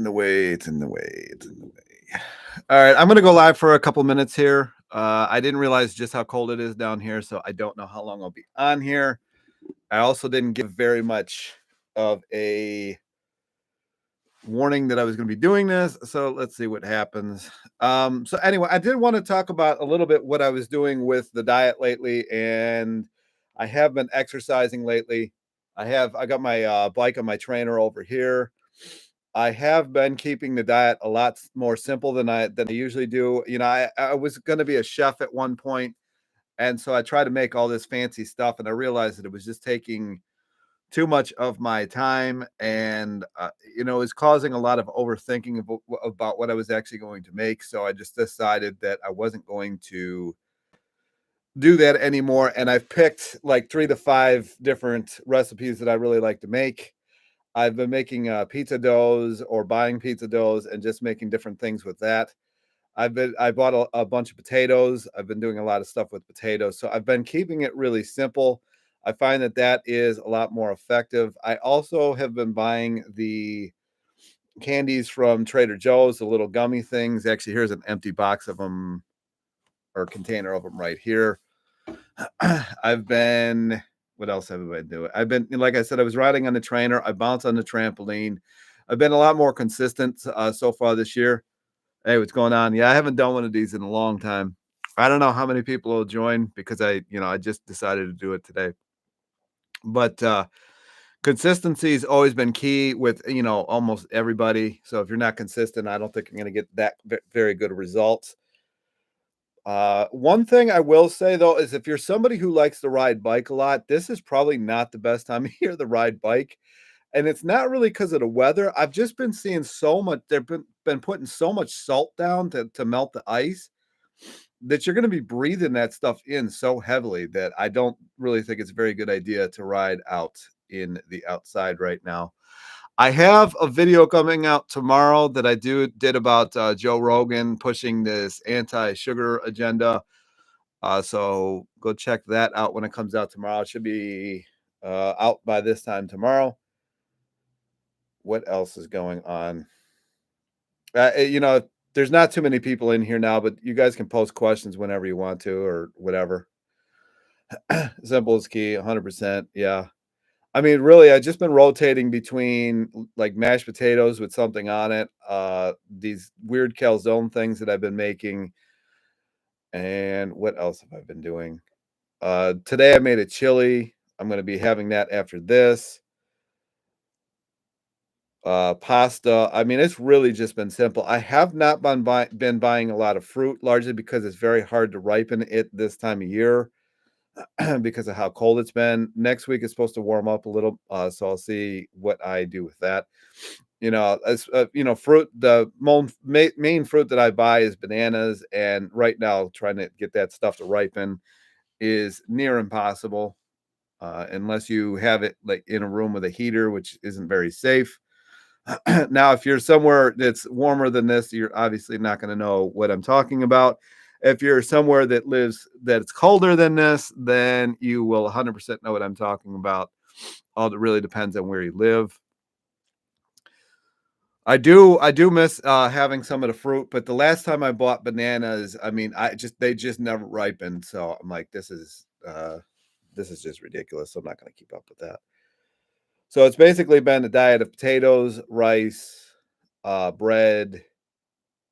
in the way. It's in the way. It's in the way. All right, I'm gonna go live for a couple minutes here. I didn't realize just how cold it is down here, so I don't know how long I'll be on here. I also didn't give very much of a warning that I was going to be doing this, so let's see what happens. So anyway, I did want to talk about a little bit what I was doing with the diet lately, and I have been exercising lately. I got my bike on my trainer over here. I have been keeping the diet a lot more simple than I usually do. You know, I was going to be a chef at one point, and so I tried to make all this fancy stuff, and I realized that it was just taking too much of my time, and you know, it's causing a lot of overthinking about what I was actually going to make. So I just decided that I wasn't going to do that anymore, and I've picked like 3 to 5 different recipes that I really like to make. I've been making pizza doughs or buying pizza doughs and just making different things with that. I bought a bunch of potatoes. I've been doing a lot of stuff with potatoes. So I've been keeping it really simple. I find that that is a lot more effective. I also have been buying the candies from Trader Joe's, the little gummy things. Actually, here's an empty box of them or container of them right here. What else have I been doing? I've been, like I said, I was riding on the trainer. I bounced on the trampoline. I've been a lot more consistent so far this year. Hey, what's going on? Yeah, I haven't done one of these in a long time. I don't know how many people will join because I just decided to do it today. But consistency has always been key with, almost everybody. So if you're not consistent, I don't think you're going to get that very good results. One thing I will say though is if you're somebody who likes to ride bike a lot, this is probably not the best time of year to ride bike. And it's not really because of the weather. I've just been seeing so much. They've been putting so much salt down to melt the ice that you're going to be breathing that stuff in so heavily that I don't really think it's a very good idea to ride out in the outside right now. I have a video coming out tomorrow that I did about Joe Rogan pushing this anti-sugar agenda. So go check that out when it comes out tomorrow. It should be out by this time tomorrow. What else is going on? There's not too many people in here now, but you guys can post questions whenever you want to or whatever. Simple is key, 100%. Yeah. I mean, really, I've just been rotating between like mashed potatoes with something on it, these weird calzone things that I've been making. And what else have I been doing? Today I made a chili. I'm going to be having that after this. Pasta. I mean, it's really just been simple. I have not been buying a lot of fruit, largely because it's very hard to ripen it this time of year because of how cold it's been. Next week is supposed to warm up a little, so I'll see what I do with that. Fruit. The main fruit that I buy is bananas, and right now, trying to get that stuff to ripen is near impossible unless you have it like in a room with a heater, which isn't very safe. Now, if you're somewhere that's warmer than this, you're obviously not going to know what I'm talking about. If you're somewhere that's colder than this, then you will 100% know what I'm talking about. All it really depends on where you live. I do miss having some of the fruit, but the last time I bought bananas, I mean, they just never ripened. So I'm like, this is just ridiculous. So I'm not going to keep up with that. So it's basically been a diet of potatoes, rice, bread,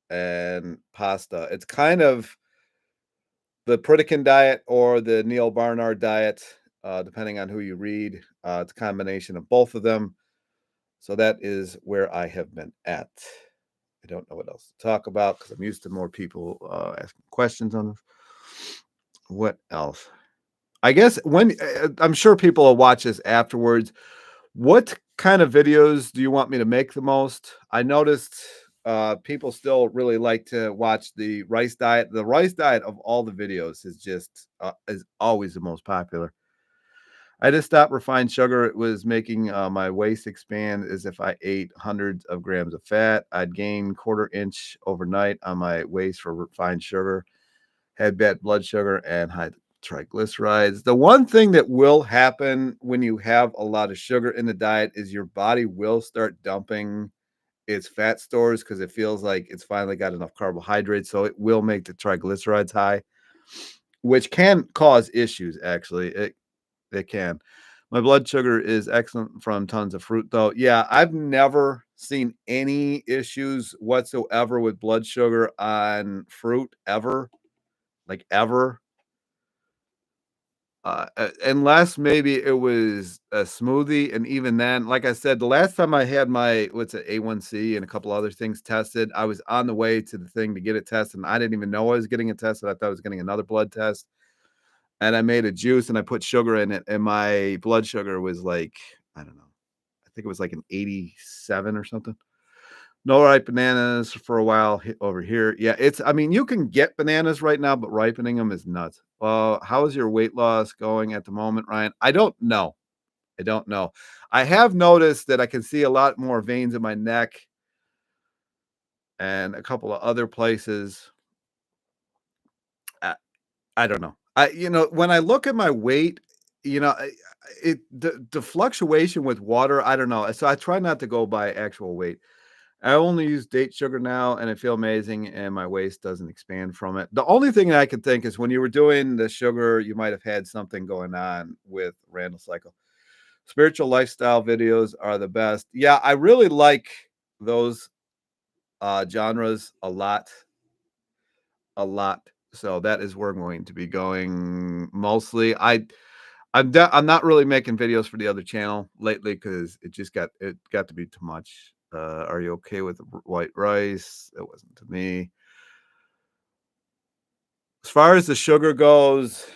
and pasta. It's kind of the Pritikin diet or the Neil Barnard diet, depending on who you read. It's a combination of both of them. So that is where I have been at. I don't know what else to talk about because I'm used to more people asking questions on this. What else? I guess I'm sure people will watch this afterwards. What kind of videos do you want me to make the most? I noticed people still really like to watch the rice diet. The rice diet of all the videos is always the most popular. I just stopped refined sugar. It was making my waist expand as if I ate hundreds of grams of fat. I'd gain 1/4 inch overnight on my waist for refined sugar, had bad blood sugar and high triglycerides. The one thing that will happen when you have a lot of sugar in the diet is your body will start dumping its fat stores because it feels like it's finally got enough carbohydrates, so it will make the triglycerides high, which can cause issues, actually. It can. My blood sugar is excellent from tons of fruit, though. Yeah, I've never seen any issues whatsoever with blood sugar on fruit ever, like ever. Unless maybe it was a smoothie, and even then, like I said, the last time I had my what's it, A1C and a couple other things tested, I was on the way to the thing to get it tested, and I didn't even know I was getting it tested. I thought I was getting another blood test, and I made a juice and I put sugar in it, and my blood sugar was like, I don't know, I think it was like an 87 or something. No ripe bananas for a while over here. Yeah, I mean, you can get bananas right now, but ripening them is nuts. How is your weight loss going at the moment, Ryan? I don't know. I don't know. I have noticed that I can see a lot more veins in my neck and a couple of other places. I, I don't know. When I look at my weight, the fluctuation with water, I don't know. So I try not to go by actual weight. I only use date sugar now, and I feel amazing, and my waist doesn't expand from it. The only thing I can think is when you were doing the sugar, you might have had something going on with Randall Cycle. Spiritual lifestyle videos are the best. Yeah, I really like those genres a lot, a lot. So that is where I'm going to be going mostly. I'm not really making videos for the other channel lately because it got to be too much. Are you okay with white rice? It wasn't to me. As far as the sugar goes,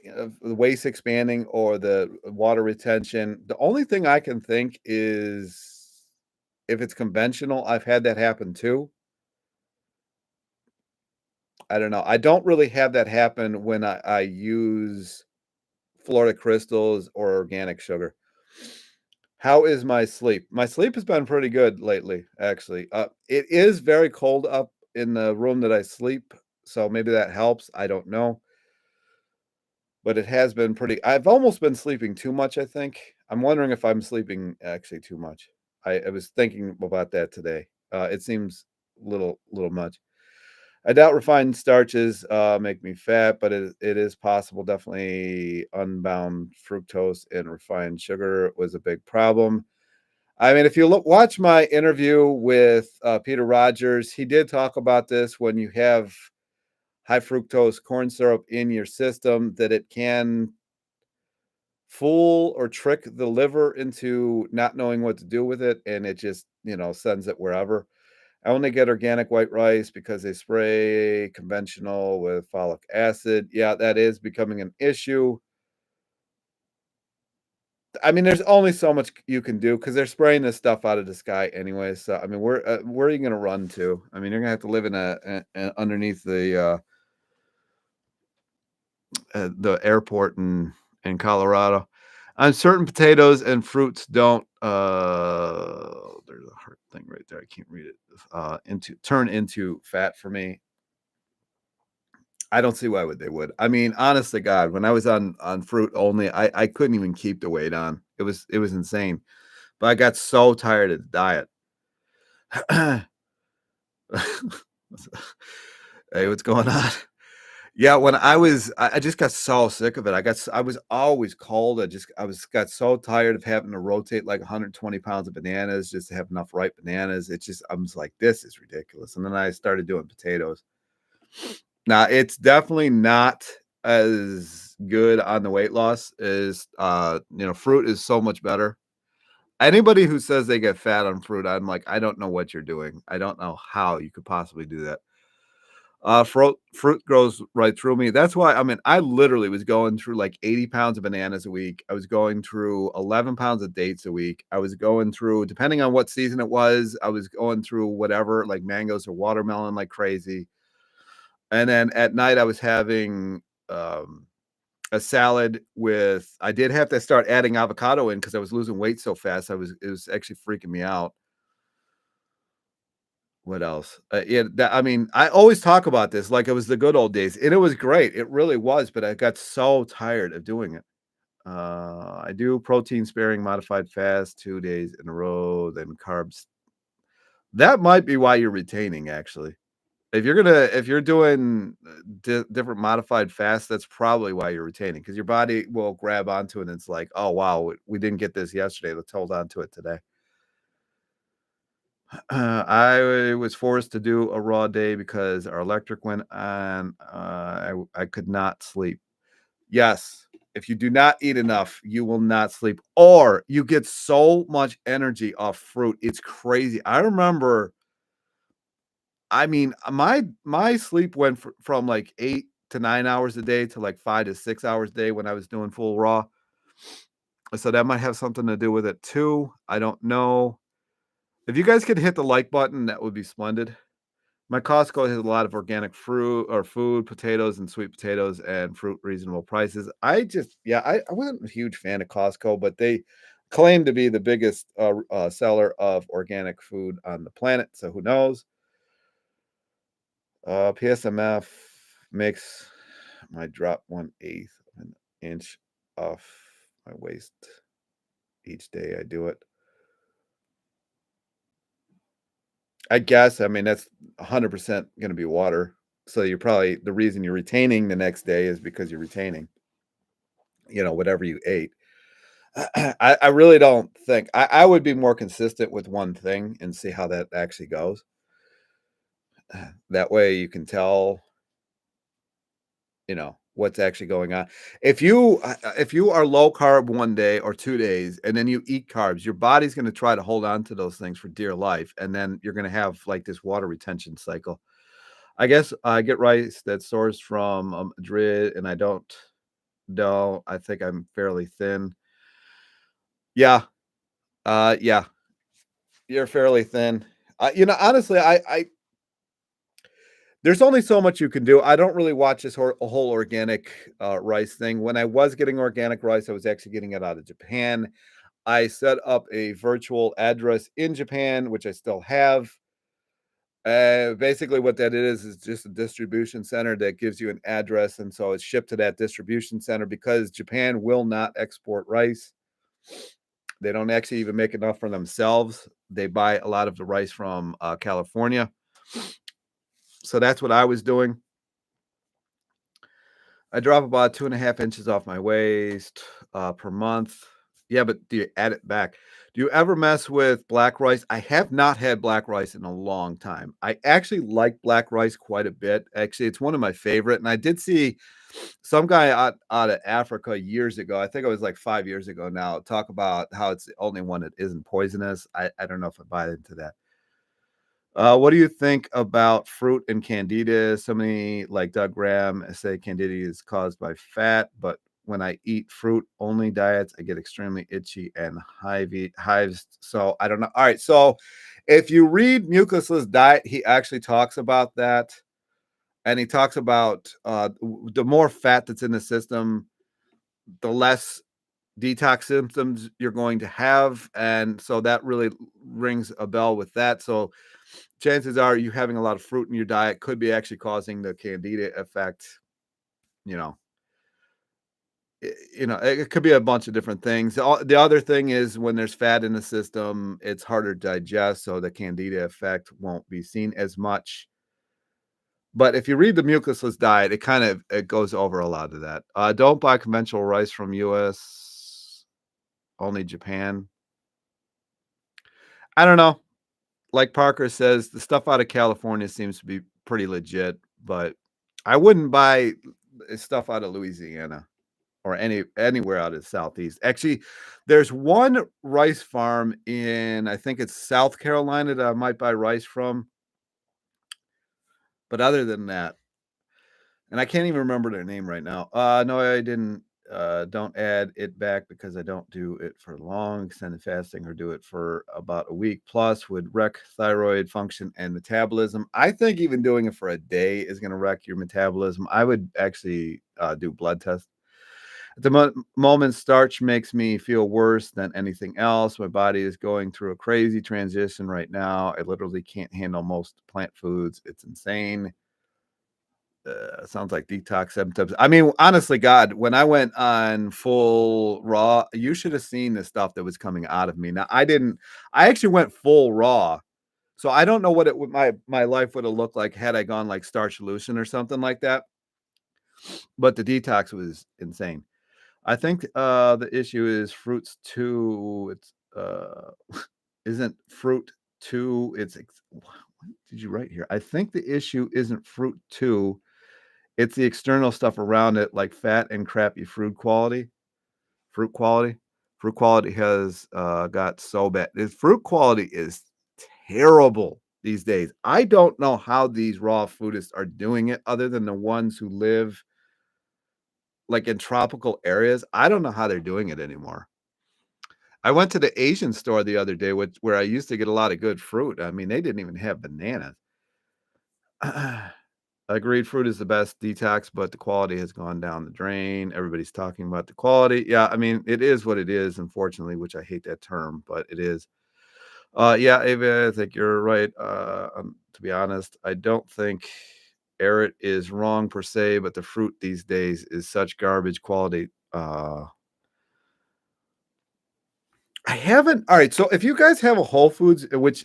the waist expanding or the water retention, the only thing I can think is if it's conventional. I've had that happen too. I don't know. I don't really have that happen when I use Florida crystals or organic sugar. How is my sleep? My sleep has been pretty good lately, actually. It is very cold up in the room that I sleep, so maybe that helps. I don't know, but it has been pretty. I've almost been sleeping too much, I think. I'm wondering if I'm sleeping actually too much. I was thinking about that today. It seems little much. I doubt refined starches make me fat, but it is possible. Definitely unbound fructose and refined sugar was a big problem. I mean, if you watch my interview with Peter Rogers, he did talk about this when you have high fructose corn syrup in your system, that it can fool or trick the liver into not knowing what to do with it, and it just, sends it wherever. I only get organic white rice because they spray conventional with folic acid. Yeah, that is becoming an issue. I mean, there's only so much you can do because they're spraying this stuff out of the sky anyway. So, I mean, where are you going to run to? I mean, you're going to have to live in underneath the airport in Colorado. On certain potatoes and fruits, don't. There's a heart thing right there. I can't read it. Turn into fat for me. I don't see why would they would. I mean, honest to God, when I was on fruit only, I couldn't even keep the weight on. It was insane. But I got so tired of the diet. Hey, what's going on? Yeah, when I just got so sick of it. I was always cold. Got so tired of having to rotate like 120 pounds of bananas just to have enough ripe bananas. I was like, this is ridiculous. And then I started doing potatoes. Now it's definitely not as good on the weight loss as fruit is so much better. Anybody who says they get fat on fruit, I'm like, I don't know what you're doing. I don't know how you could possibly do that. Fruit grows right through me. That's why, I mean, I literally was going through like 80 pounds of bananas a week. I was going through 11 pounds of dates a week. I was going through, depending on what season it was, I was going through whatever, like mangoes or watermelon like crazy. And then at night I was having a salad with, I did have to start adding avocado in because I was losing weight so fast. It was actually freaking me out. What else? I mean, I always talk about this like it was the good old days, and it was great. It really was, but I got so tired of doing it. I do protein sparing modified fast 2 days in a row, then carbs That might be why you're retaining, actually. If you're doing different modified fasts, that's probably why you're retaining because your body will grab onto it and it's like, oh, wow, we didn't get this yesterday. Let's hold on to it today. I was forced to do a raw day because our electric went on. I could not sleep. Yes, if you do not eat enough, you will not sleep, or you get so much energy off fruit. It's crazy. I remember, I mean, my sleep went from like 8 to 9 hours a day to like 5 to 6 hours a day when I was doing full raw. So that might have something to do with it too. I don't know. If you guys could hit the like button, that would be splendid. My Costco has a lot of organic fruit or food, potatoes and sweet potatoes and fruit reasonable prices. I wasn't a huge fan of Costco, but they claim to be the biggest seller of organic food on the planet. So who knows? PSMF makes my drop 1/8 of an inch off my waist each day I do it. I guess, I mean, that's 100% gonna be water. So you're probably the reason you're retaining the next day is because you're retaining, whatever you ate. I really don't think I would be more consistent with one thing and see how that actually goes. That way you can tell, what's actually going on. If you are low carb one day or 2 days and then you eat carbs, your body's gonna try to hold on to those things for dear life, and then you're gonna have, like, this water retention cycle. I guess I get rice that's sourced from, Madrid, and I don't know, I think I'm fairly thin. Yeah, yeah, you're fairly thin. Honestly, I there's only so much you can do. I don't really watch this whole organic, rice thing. When I was getting organic rice, I was actually getting it out of Japan. I set up a virtual address in Japan, which I still have. Basically what that is just a distribution center that gives you an address, and so it's shipped to that distribution center because Japan will not export rice. They don't actually even make enough for themselves. They buy a lot of the rice from, California. So that's what I was doing. I drop about 2.5 inches off my waist, per month. Yeah, but do you add it back? Do you ever mess with black rice? I have not had black rice in a long time. I actually like black rice quite a bit. Actually, it's one of my favorite, and I did see some guy out of Africa years ago, I think it was like 5 years ago now, talk about how it's the only one that isn't poisonous. I don't know if I buy into that. What do you think about fruit and candida? So many, like Doug Graham, say candida is caused by fat, but when I eat fruit only diets, I get extremely itchy and hives. So I don't know. All right. So if you read Mucusless Diet, he actually talks about that. And he talks about the more fat that's in the system, the less detox symptoms you're going to have. And so that really rings a bell with that. So chances are you having a lot of fruit in your diet could be actually causing the candida effect. You know, it could be a bunch of different things. The other thing is when there's fat in the system, it's harder to digest, so the candida effect won't be seen as much. But if you read the mucusless diet, it goes over a lot of that. Don't buy conventional rice from US, only Japan. I don't know. Like Parker says, the stuff out of California seems to be pretty legit, but I wouldn't buy stuff out of Louisiana or anywhere out of the Southeast. Actually, there's one rice farm in, I think it's South Carolina, that I might buy rice from. But other than that, and I can't even remember their name right now. No, I didn't. Don't add it back because I don't do it for long. Extended fasting or do it for about a week plus would wreck thyroid function and metabolism. I think even doing it for a day is going to wreck your metabolism. I would actually do blood tests. At the moment, starch makes me feel worse than anything else. My body is going through a crazy transition right now. I literally can't handle most plant foods. It's insane. Sounds like detox symptoms. I mean, honestly, God, when I went on full raw, you should have seen the stuff that was coming out of me. Now, I didn't. I actually went full raw, So I don't know what it would my life would have looked like had I gone like starch solution or something like that, but the detox was insane. I think, the issue is fruits too, it's, isn't fruit too, it's what did you write here? I think the issue isn't fruit too, it's the external stuff around it, like fat and crappy fruit quality. Fruit quality has, got so bad. The fruit quality is terrible these days. I don't know how these raw foodists are doing it other than the ones who live, like, in tropical areas. I don't know how they're doing it anymore. I went to the Asian store the other day, where I used to get a lot of good fruit. I mean, they didn't even have bananas. Agreed, fruit is the best detox, but the quality has gone down the drain. Everybody's talking about the quality. Yeah, I mean, it is what it is, unfortunately, which I hate that term, but it is. Yeah, Ava, I think you're right. To be honest, I don't think Erit is wrong per se, but the fruit these days is such garbage quality. I haven't. All right. So if you guys have a Whole Foods, which,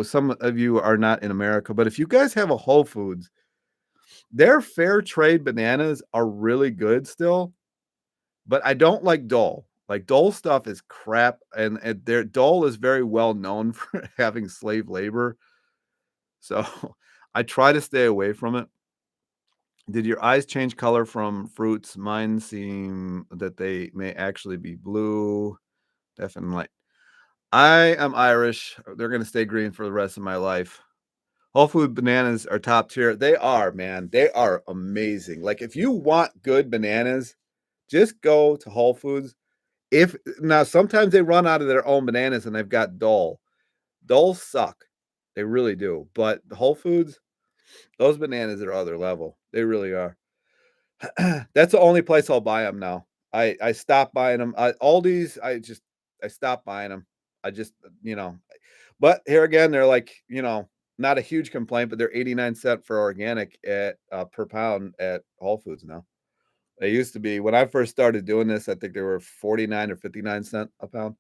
some of you are not in America, but if you guys have a Whole Foods, their fair trade bananas are really good still, but I don't like Dole. Like Dole stuff is crap, and their Dole is very well known for having slave labor. So I try to stay away from it. Did your eyes change color from fruits? Mine seem that they may actually be blue. Definitely. I am Irish. They're gonna stay green for the rest of my life. Whole food bananas are top tier. They are, man. They are amazing. Like if you want good bananas, just go to Whole Foods. If now sometimes they run out of their own bananas and they've got Dole. Dole suck. They really do. But the Whole Foods, those bananas are other level. They really are. That's the only place I'll buy them now. I stopped buying them. Aldi's, I stopped buying them. I just, you know, but here again, they're like, not a huge complaint, but they're 89 cents for organic at per pound at Whole Foods now. They used to be when I first started doing this, I think they were 49 or 59 cents a pound.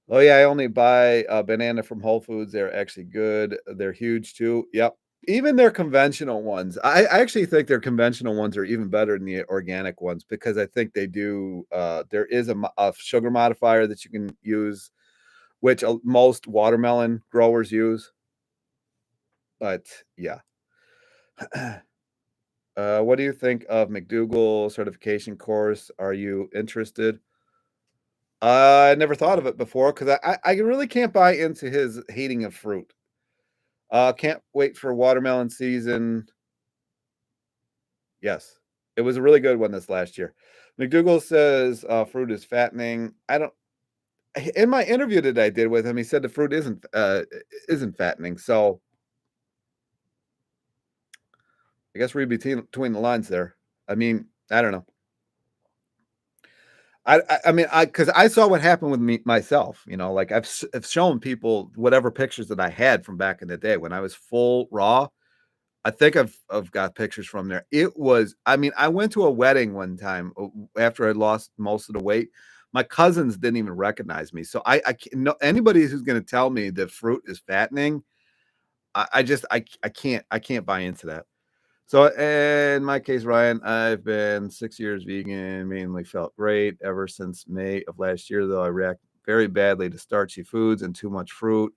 Oh yeah, I only buy a banana from Whole Foods. They're actually good. They're huge too. Yep. Even their conventional ones. I actually think their conventional ones are even better than the organic ones because I think they do there is a sugar modifier that you can use, which most watermelon growers use. But yeah. What do you think of McDougall certification course? Are you interested? I never thought of it before because I really can't buy into his hating of fruit. Can't wait for watermelon season. Yes, it was a really good one this last year. McDougall says fruit is fattening. I don't. In my interview that I did with him, he said the fruit isn't fattening. So I guess read between the lines there. I mean, I don't know. I mean, because I saw what happened with me myself, like I've shown people whatever pictures that I had from back in the day when I was full raw. I think I've got pictures from there. It was, I mean, I went to a wedding one time after I lost most of the weight. My cousins didn't even recognize me. So I can't, no, anybody who's going to tell me that fruit is fattening, I can't buy into that. So in my case, Ryan, I've been 6 years vegan, mainly felt great ever since May of last year, though I react very badly to starchy foods and too much fruit.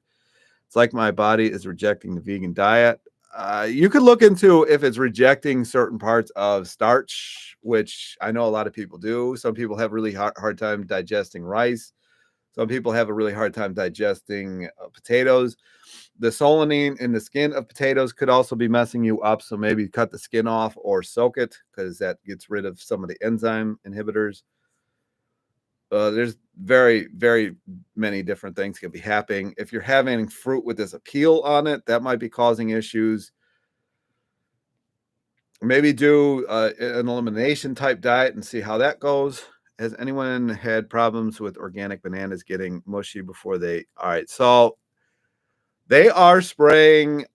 It's like my body is rejecting the vegan diet. You could look into if it's rejecting certain parts of starch, which I know a lot of people do. Some people have really hard time digesting rice. Some people have a really hard time digesting potatoes. The solanine in the skin of potatoes could also be messing you up. So maybe cut the skin off or soak it because that gets rid of some of the enzyme inhibitors. There's very, very many different things can be happening. If you're having fruit with this appeal on it, that might be causing issues. Maybe do an elimination type diet and see how that goes. Has anyone had problems with organic bananas getting mushy before they? All right, so they are spraying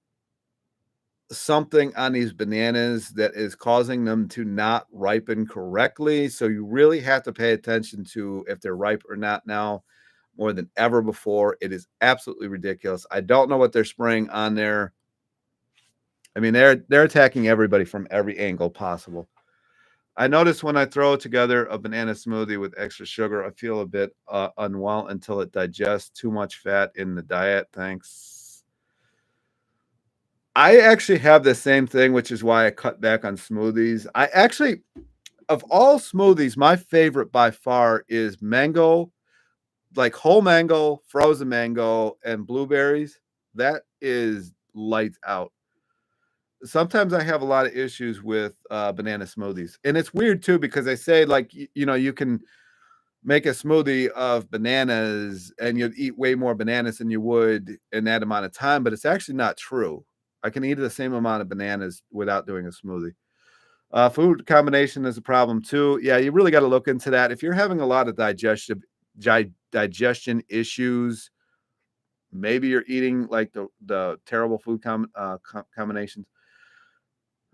something on these bananas that is causing them to not ripen correctly. So you really have to pay attention to if they're ripe or not now. more than ever before. It is absolutely ridiculous. I don't know what they're spraying on there. I mean, they're attacking everybody from every angle possible. I notice when I throw together a banana smoothie with extra sugar, I feel a bit unwell until it digests too much fat in the diet. Thanks. I actually have the same thing, which is why I cut back on smoothies. I actually, of all smoothies, my favorite by far is mango, like whole mango, frozen mango, and blueberries. That is lights out. Sometimes I have a lot of issues with banana smoothies, and it's weird too because they say like you can make a smoothie of bananas and you'd eat way more bananas than you would in that amount of time, but it's actually not true. I can eat the same amount of bananas without doing a smoothie. Food combination is a problem too. Yeah, you really got to look into that. If you're having a lot of digestion issues, maybe you're eating like the terrible food combinations.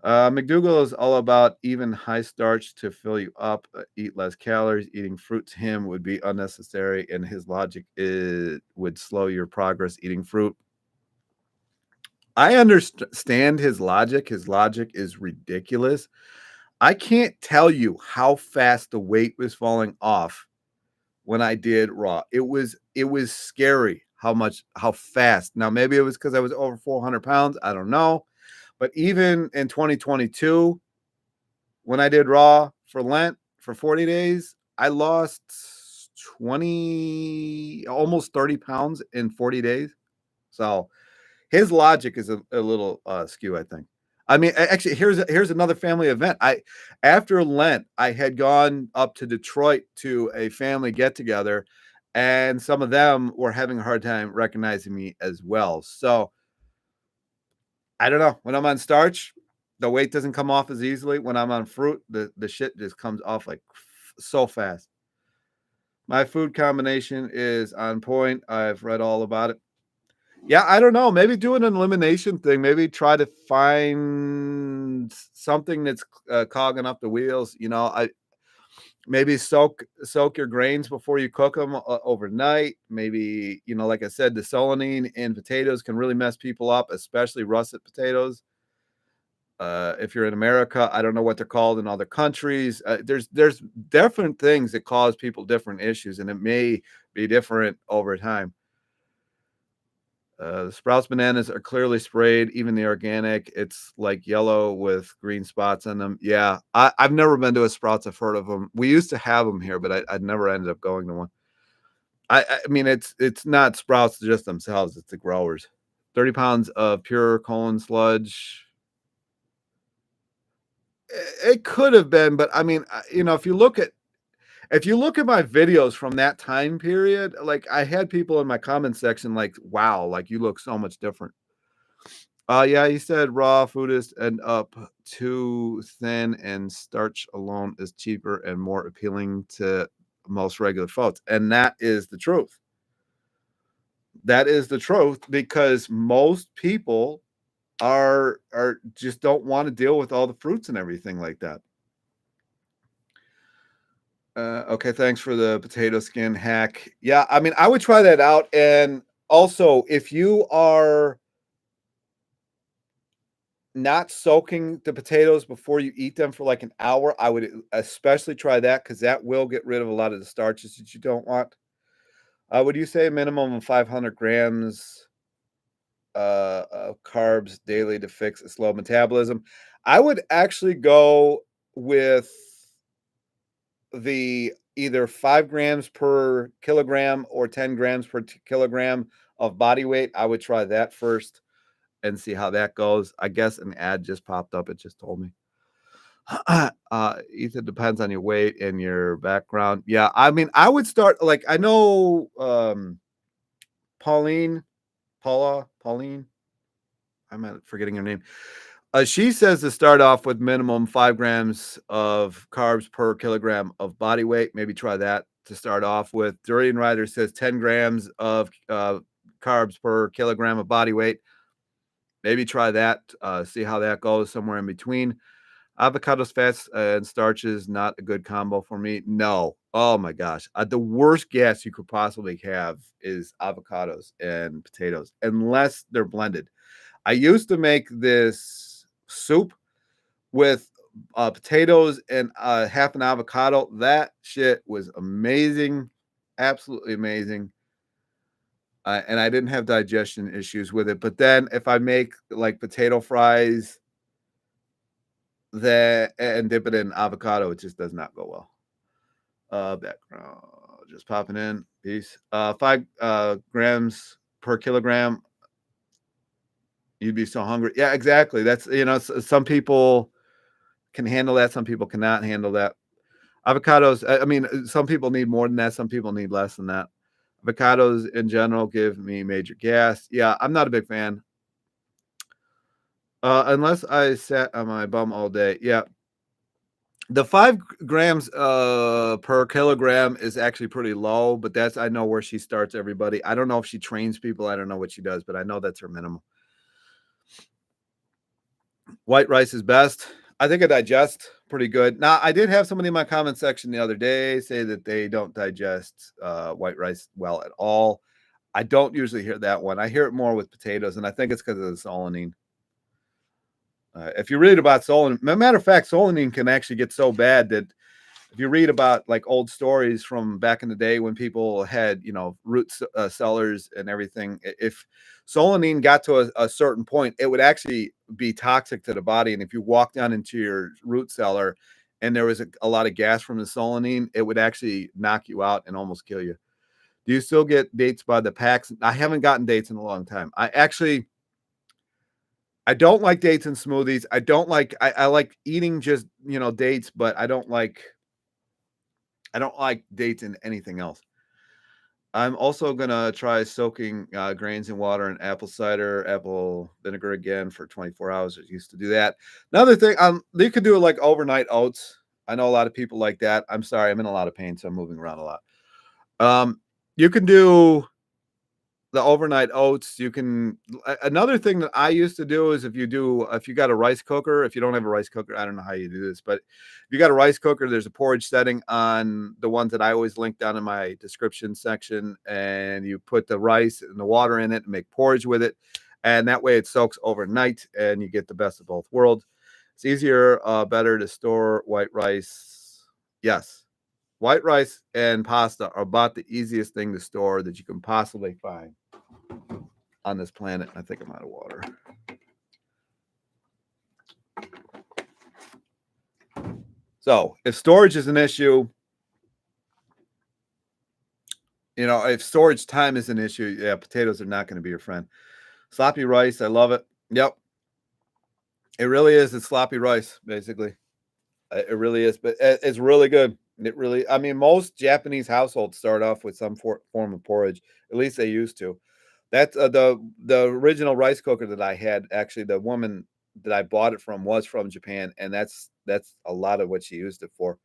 McDougall is all about even high starch to fill you up, eat less calories. Eating fruit to him would be unnecessary, and his logic would slow your progress eating fruit. I understand his logic. His logic is ridiculous. I can't tell you how fast the weight was falling off when I did raw. It was scary how fast. Now maybe it was because I was over 400 pounds. I don't know. But even in 2022, when I did raw for Lent for 40 days, I lost 20, almost 30 pounds in 40 days. So his logic is a little skew, I think. I mean, actually, here's another family event. After Lent, I had gone up to Detroit to a family get together, and some of them were having a hard time recognizing me as well. So I don't know. When I'm on starch, the weight doesn't come off as easily. When I'm on fruit, the shit just comes off like so fast. My food combination is on point. I've read all about it. Yeah, I don't know. Maybe do an elimination thing. Maybe try to find something that's cogging up the wheels. I maybe soak your grains before you cook them overnight. Maybe like I said, the solanine in potatoes can really mess people up, especially russet potatoes. If you're in America, I don't know what they're called in other countries. There's different things that cause people different issues, and it may be different over time. The Sprouts bananas are clearly sprayed, even the organic. It's like yellow with green spots on them. Yeah, I've never been to a Sprouts. I've heard of them. We used to have them here, but I never ended up going to one. I mean, it's not Sprouts just themselves. It's the growers. 30 pounds of pure colon sludge. It could have been, but I mean, if you look at my videos from that time period, like I had people in my comment section like, wow, like you look so much different. Yeah, he said raw food is end up too thin and starch alone is cheaper and more appealing to most regular folks. And that is the truth. That is the truth because most people are just don't want to deal with all the fruits and everything like that. Okay, thanks for the potato skin hack. Yeah, I mean, I would try that out. And also, if you are not soaking the potatoes before you eat them for like an hour, I would especially try that because that will get rid of a lot of the starches that you don't want. Would you say a minimum of 500 grams of carbs daily to fix a slow metabolism? I would actually go with the either 5 grams per kilogram or 10 grams per kilogram of body weight. I would try that first and see how that goes. I guess an ad just popped up. It just told me. Ethan, depends on your weight and your background. Yeah, I mean, I would start like I know Pauline. I'm forgetting her name. She says to start off with minimum 5 grams of carbs per kilogram of body weight. Maybe try that to start off with. Durian Rider says 10 grams of carbs per kilogram of body weight. Maybe try that. See how that goes. Somewhere in between. Avocados, fats, and starches, not a good combo for me. No. Oh my gosh. The worst gas you could possibly have is avocados and potatoes, unless they're blended. I used to make this soup with potatoes and half an avocado. That shit was amazing. Absolutely amazing. And I didn't have digestion issues with it. But then if I make like potato fries that and dip it in avocado, it just does not go well. Background just popping in. Peace. 5 grams per kilogram. You'd be so hungry. Yeah, exactly. That's some people can handle that. Some people cannot handle that. Avocados. I mean, some people need more than that. Some people need less than that. Avocados in general give me major gas. Yeah, I'm not a big fan. Unless I sat on my bum all day. Yeah. The 5 grams per kilogram is actually pretty low, but I know where she starts everybody. I don't know if she trains people. I don't know what she does, but I know that's her minimum. White rice is best. I think I digest pretty good. Now, I did have somebody in my comment section the other day say that they don't digest white rice well at all. I don't usually hear that one. I hear it more with potatoes, and I think it's because of the solanine. If you read about solanine, matter of fact, solanine can actually get so bad that if you read about like old stories from back in the day when people had, root cellars and everything, if solanine got to a certain point, it would actually be toxic to the body. And if you walk down into your root cellar and there was a lot of gas from the solanine, it would actually knock you out and almost kill you. Do you still get dates by the packs? I haven't gotten dates in a long time. I don't like dates in smoothies. I like eating just, dates, but I don't like dates in anything else. I'm also gonna try soaking grains in water and apple cider, apple vinegar again for 24 hours. I used to do that. Another thing, you could do it like overnight oats. I know a lot of people like that. I'm sorry, I'm in a lot of pain, so I'm moving around a lot. You can do the overnight oats. Another thing that I used to do is if you got a rice cooker, if you don't have a rice cooker, I don't know how you do this, but if you got a rice cooker, there's a porridge setting on the ones that I always link down in my description section, and you put the rice and the water in it and make porridge with it. And that way it soaks overnight and you get the best of both worlds. It's easier, better to store white rice. Yes. White rice and pasta are about the easiest thing to store that you can possibly find on this planet. I think I'm out of water. So if storage is an issue, if storage time is an issue, yeah, potatoes are not going to be your friend. Sloppy rice, I love it. Yep. It really is. It's sloppy rice, basically. It really is, but it's really good. Most Japanese households start off with some form of porridge. At least they used to. That's the original rice cooker that I had. Actually, the woman that I bought it from was from Japan, and that's a lot of what she used it for.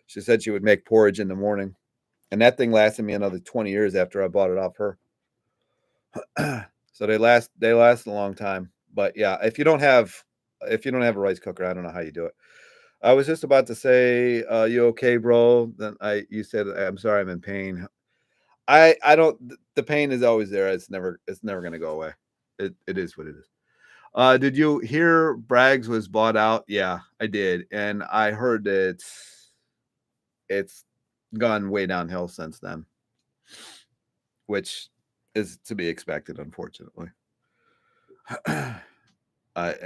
She said she would make porridge in the morning, and that thing lasted me another 20 years after I bought it off her. So they last a long time. But yeah, if you don't have a rice cooker, I don't know how you do it. I was just about to say, you okay, bro? Then you said, I'm sorry, I'm in pain. I don't. The pain is always there. It's never going to go away. It is what it is. Did you hear Bragg's was bought out? Yeah, I did, and I heard that it's gone way downhill since then, which is to be expected, unfortunately.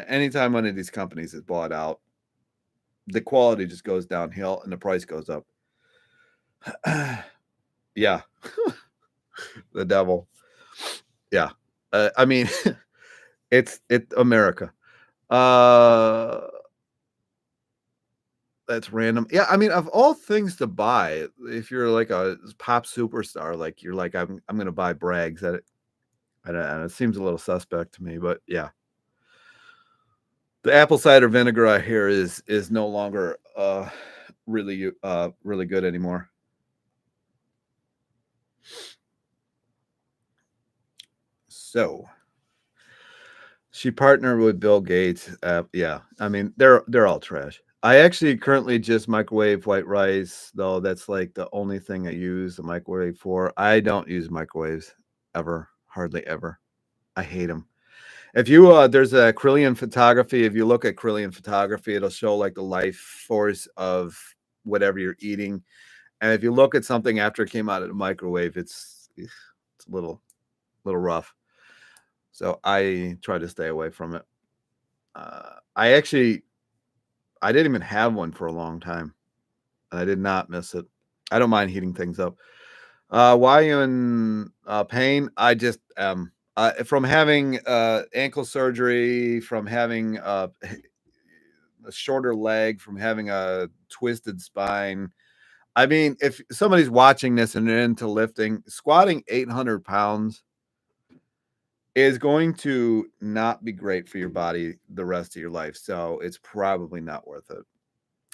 Anytime one of these companies is bought out, the quality just goes downhill and the price goes up. Yeah. The devil. Yeah. It's America. That's random. Yeah, of all things to buy, if you're like a pop superstar, like you're like, I'm gonna buy Bragg's. That I don't know, it seems a little suspect to me, but yeah. The apple cider vinegar I hear is no longer really good anymore. So she partnered with Bill Gates. Yeah, they're all trash. I actually currently just microwave white rice, though that's like the only thing I use the microwave for. I don't use microwaves ever, hardly ever. I hate them. If you there's a Krillian photography. If you look at Krillian photography, it'll show like the life force of whatever you're eating. And if you look at something after it came out of the microwave, it's a little rough. So I try to stay away from it. I actually I didn't even have one for a long time. I did not miss it. I don't mind heating things up. Why you in pain? I just from having ankle surgery, from having a shorter leg, from having a twisted spine. I mean, if somebody's watching this and they're into lifting, squatting 800 pounds is going to not be great for your body the rest of your life. So it's probably not worth it.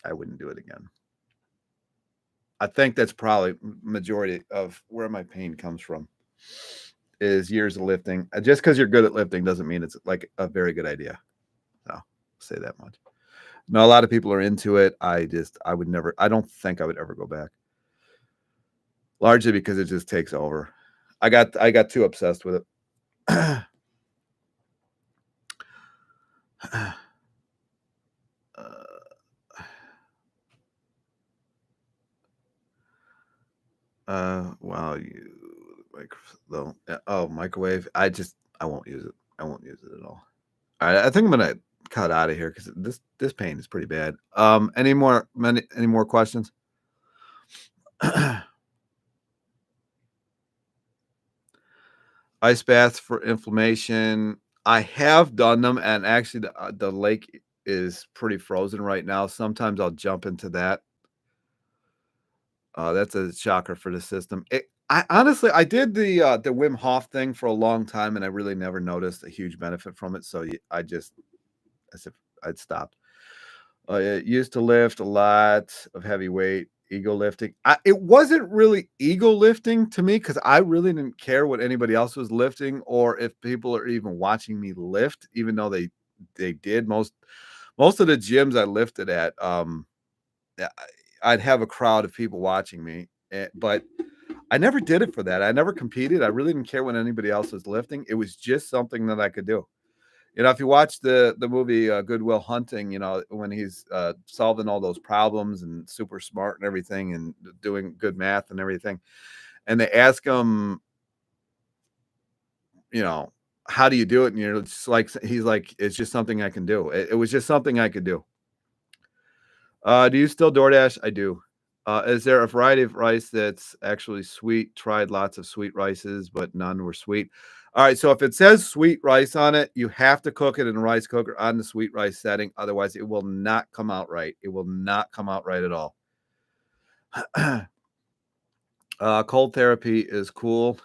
I wouldn't do it again. I think that's probably majority of where my pain comes from is years of lifting. Just because you're good at lifting doesn't mean it's like a very good idea. So I'll say that much. No, a lot of people are into it. I would never, I don't think I would ever go back. Largely because it just takes over. I got too obsessed with it. Wow, you like though. Oh, microwave. I won't use it. I won't use it at all. All right, I think I'm gonna cut out of here because this pain is pretty bad. Any more questions? Ice baths for inflammation. I have done them, and actually, the lake is pretty frozen right now. Sometimes I'll jump into that. That's a shocker for the system. I honestly, I did the Wim Hof thing for a long time, and I really never noticed a huge benefit from it. So I just, as if I'd stopped. I used to lift a lot of heavy weight, ego lifting. It wasn't really ego lifting to me because I really didn't care what anybody else was lifting or if people are even watching me lift, even though they did. Most of the gyms I lifted at, yeah, I'd have a crowd of people watching me, but I never did it for that. I never competed. I really didn't care when anybody else was lifting. It was just something that I could do. If you watch the movie Good Will Hunting, when he's solving all those problems and super smart and everything and doing good math and everything, and they ask him, you know, how do you do it? And you're just like, he's like, it's just something I can do. It was just something I could do. Do you still DoorDash? I do. Is there a variety of rice that's actually sweet? Tried lots of sweet rices, but none were sweet. All right, so if it says sweet rice on it, you have to cook it in a rice cooker on the sweet rice setting. Otherwise, it will not come out right. It will not come out right at all. Cold therapy is cool.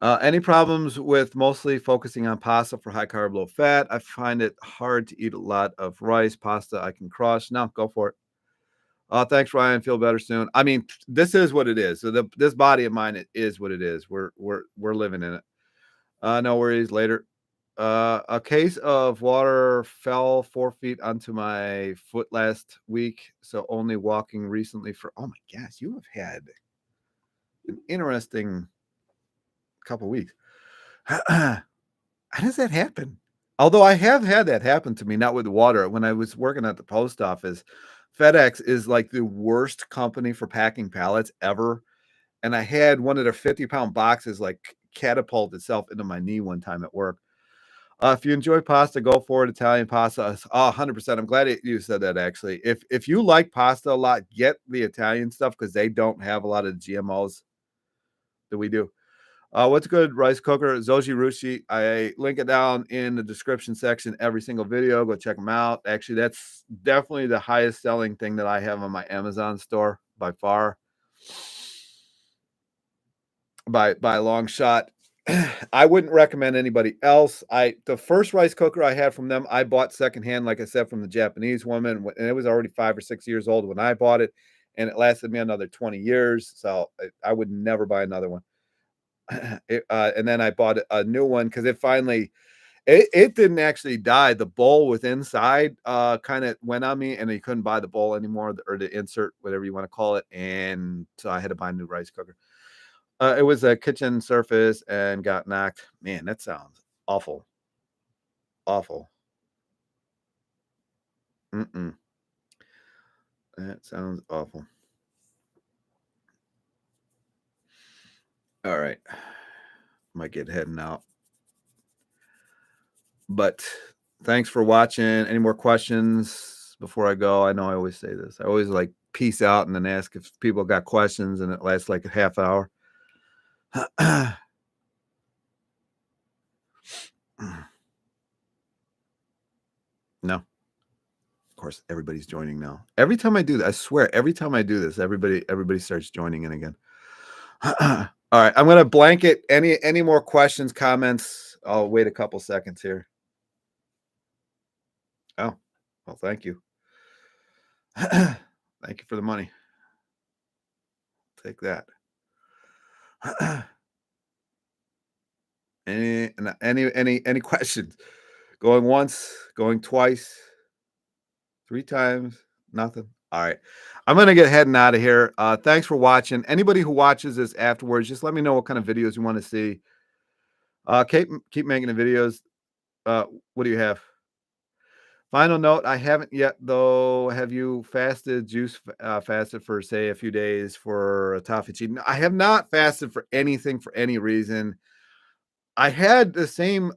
Any problems with mostly focusing on pasta for high carb, low fat? I find it hard to eat a lot of rice. Pasta I can crush. No, go for it. Thanks, Ryan. Feel better soon. I mean, this is what it is. So this body of mine, it is what it is. We're living in it. No worries. Later. A case of water fell 4 feet onto my foot last week. So only walking recently for. Oh my gosh, you have had an interesting couple weeks. How does that happen? Although I have had that happen to me, not with water. When I was working at the post office, FedEx is like the worst company for packing pallets ever. And I had one of their 50-pound boxes like catapult itself into my knee one time at work. If you enjoy pasta, go for it. Italian pasta. 100%. I'm glad you said that actually. If you like pasta a lot, get the Italian stuff because they don't have a lot of GMOs that we do. What's a good rice cooker? Zoji Rushi. I link it down in the description section every single video. Go check them out. Actually, that's definitely the highest selling thing that I have on my Amazon store by far. By a long shot. I wouldn't recommend anybody else. The first rice cooker I had from them, I bought secondhand, like I said, from the Japanese woman, and it was already 5 or 6 years old when I bought it, and it lasted me another 20 years. So I would never buy another one. And then I bought a new one because It didn't actually die. The bowl with inside kind of went on me, and you couldn't buy the bowl anymore, or the insert, whatever you want to call it. And so I had to buy a new rice cooker. It was a kitchen surface and got knocked. Man, that sounds awful. Awful. Mm-mm. That sounds awful. All right. Might get heading out. But thanks for watching. Any more questions before I go? I know I always say this. I always like peace out and then ask if people got questions, and it lasts like a half hour. No. Of course, everybody's joining now. Every time I do that, I swear, every time I do this, everybody starts joining in again. All right, I'm gonna blanket any more questions, comments. I'll wait a couple seconds here. Oh, well, thank you. Thank you for the money. Take that. Any questions? Going once, going twice, 3 times, nothing. All right. I'm gonna get heading out of here. Thanks for watching. Anybody who watches this afterwards, just let me know what kind of videos you want to see. Keep making the videos. Uh, what do you have? Final note, I haven't yet though. Have you fasted for say a few days for autophagy? No, I have not fasted for anything for any reason. I had the same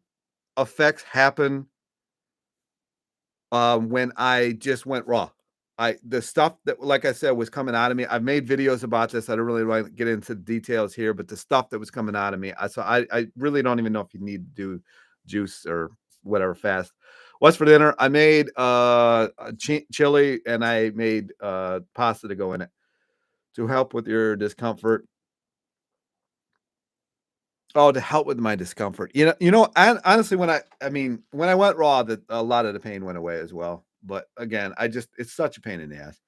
effects happen when I just went raw. The stuff that, like I said, was coming out of me. I've made videos about this. I don't really want to get into details here, but the stuff that was coming out of me, I really don't even know if you need to do juice or whatever fast. What's for dinner? I made chili, and I made pasta to go in it to help with your discomfort. Oh, to help with my discomfort. Honestly, when I went raw, that a lot of the pain went away as well. But again, it's such a pain in the ass.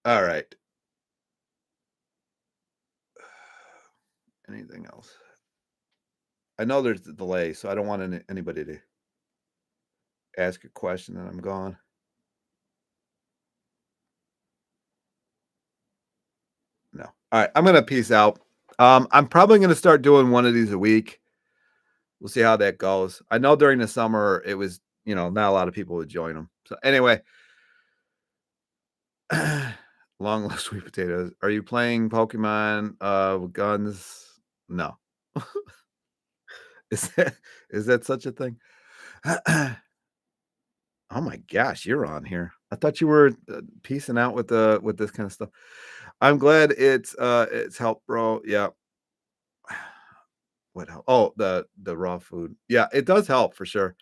All right. Anything else? I know there's a delay, so I don't want anybody to ask a question and I'm gone. No. All right. I'm gonna peace out. I'm probably gonna start doing one of these a week. We'll see how that goes. I know during the summer it was, not a lot of people would join them. So anyway, long live sweet potatoes. Are you playing Pokemon with guns? No. Is that such a thing? Oh my gosh, you're on here. I thought you were piecing out with this kind of stuff. I'm glad it's helped, bro. Yeah. What help? Oh, the raw food. Yeah, it does help for sure.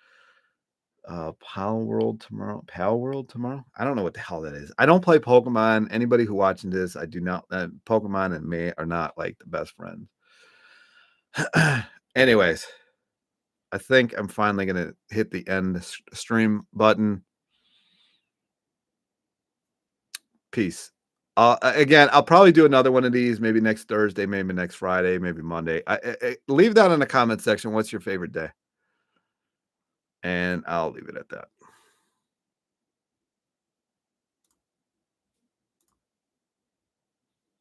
Pal World tomorrow. Pal World tomorrow. I don't know what the hell that is. I don't play Pokemon. Anybody who watching this, I do not. Pokemon and me are not like the best friends. Anyways, I think I'm finally gonna hit the end stream button. Peace. Again, I'll probably do another one of these maybe next Thursday, maybe next Friday, maybe Monday. Leave that in the comment section. What's your favorite day? And I'll leave it at that.